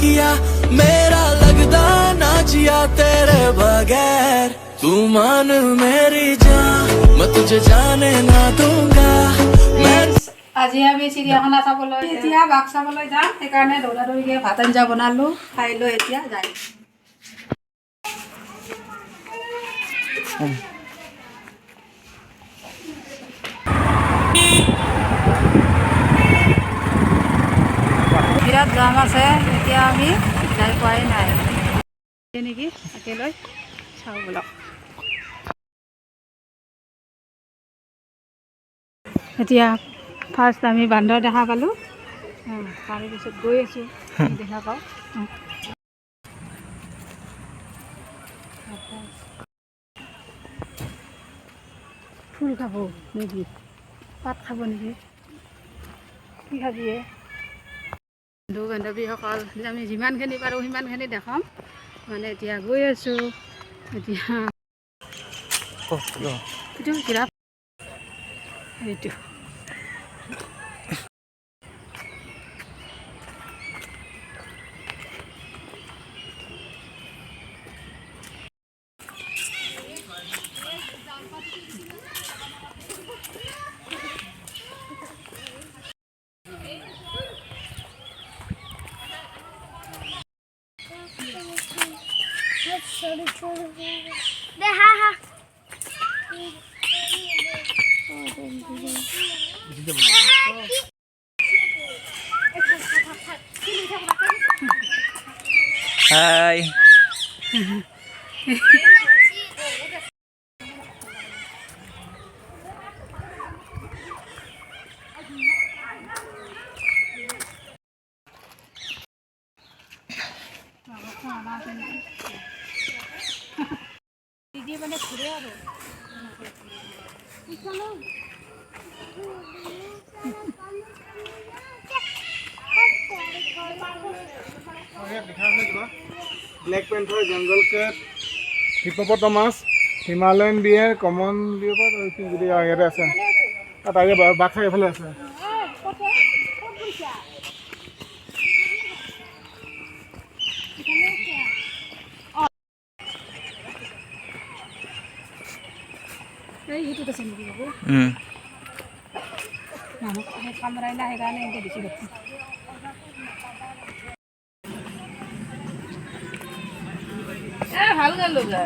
किया मेरा लगदा ना जिया तेरे बगैर तू मान मेरी जान मैं तुझे जाने ना दूंगा मैं আজি আমি চিৰিয়াখানা চাবলৈ এতিয়া বাঘ চাবলৈ যাম সেইকাৰণে দৌৰা দৌৰিকৈ ভাত আঞ্জা বনালোঁ খাই লৈ এতিয়া যাই বিৰাট জাম আছে এতিয়া আমি যাই পোৱাই নাই নেকি একেলৈ চাওঁ বলক এতিয়া ফাৰ্ষ্ট আমি বান্দৰ দেখা পালোঁ তাৰে পিছত গৈ আছোঁ দেখা পাওঁ ফুল খাব নেকি পাত খাব নেকি কি খাবি বন্ধু বান্ধৱীসকল আমি যিমানখিনি পাৰোঁ সিমানখিনি দেখাম মানে এতিয়া গৈ আছোঁ এতিয়া এইটো জিৰাফ এইটো Hai. Ini mana kuda tu? Black panther jungle cat hippopotamus Himalayan bear common leopard और কি যদি ইয়াতে আছে তাত আগে বাঘ এফালে আছে এই itu ke sini dulu. Nah, kamera ini akhirnya yang di sini. ভালো গেল গা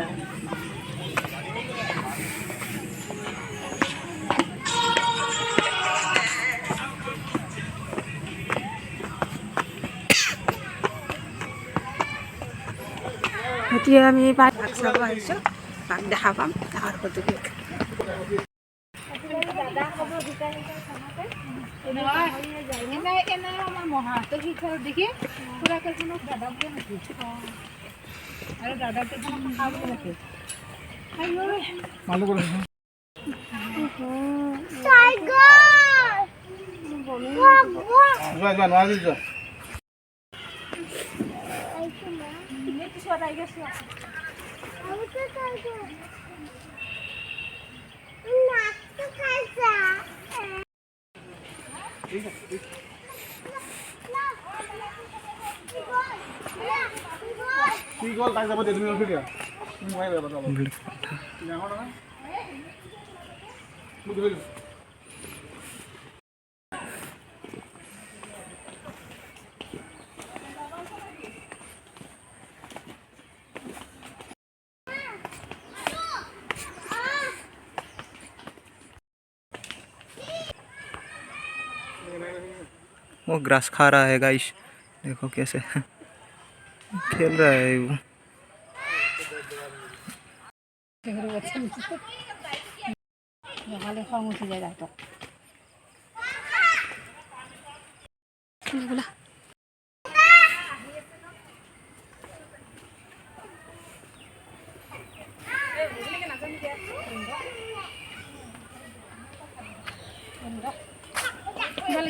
এতিয়া আমি বাঘ চাব আহিছোঁ বাঘ দেখা পাম ডাঙৰ ফটো আমাৰ মহাটো শিখৰ দেখি পুৰা কেইজনক দাদা বুলি মাতিছে আৰু দাদা কেইজনক খাব লাগে মালু কৰে টাইগাৰ যা যা না যা কি গল তাই যাব তুমি উঠে দিয়া মোবাইল বাবা ব্ল্যাক পাঠা জানো না বুঝলি वो ग्रास खा रहा है गाइस देखो कैसे खेल रहा है वो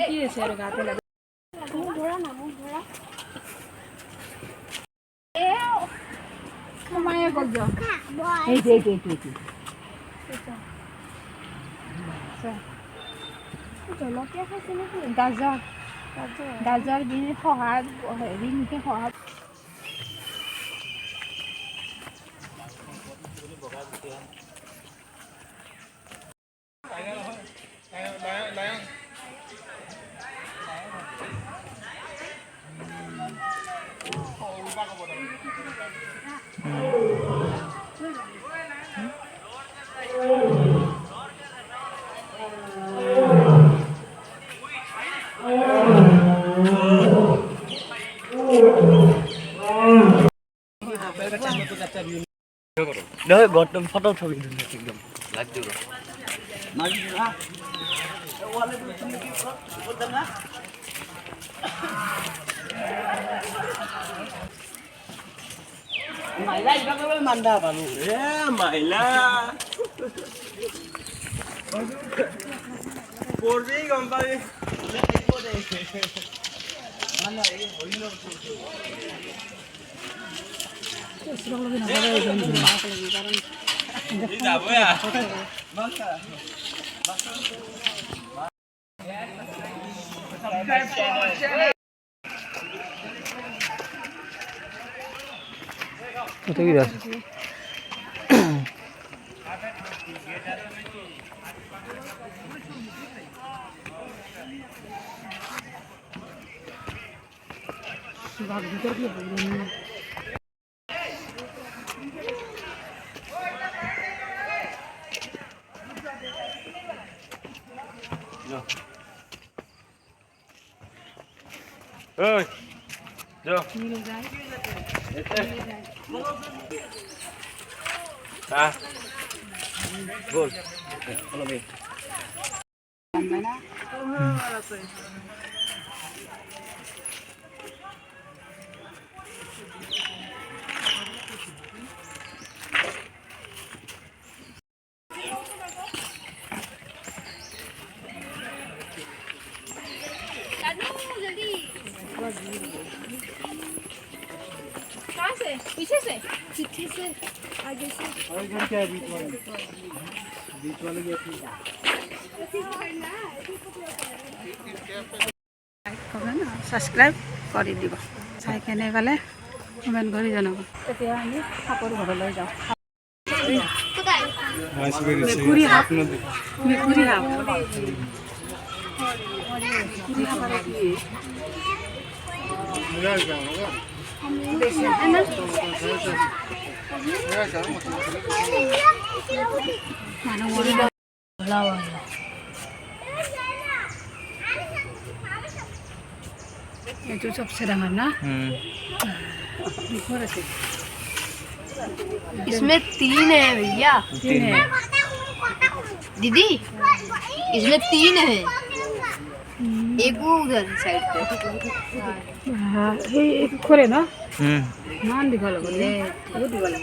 কি আছে আৰু গাতে লাগে মোৰ ধৰা না মোৰ ধৰা এ কমায়ে গল যা এই চলকে খাইছে নেকি গাজা গাজৰ বিন সহায় হেৰি নেকি সহায় নহয় গৌতম ফটো ছবি ধুনীয়াকে একদম মাইলা ইভাগে মান্দা পালো মাইলা পড়বি গম পাবি কোথায় গিয়ে আছে ওই যাও বল कहाँ से पीछे से आगे से और इधर क्या है बीच वाले भी अपनी ছাবস্ক্ৰাইব কৰি দিব চাই কেনে পালে কমেণ্ট কৰি জনাব তেতিয়া আমি সাপৰ ঘৰলৈ যাওঁ মেকুৰী সাপ মেকুৰী সাপ itu सबसे डांगर ना इसमें 3 है भैया तीन है दीदी इसमें 3 है एक वो उधर साइड पे हाँ ये एक खोरे ना হুম मान दिखा लो बोले वो दिखा लो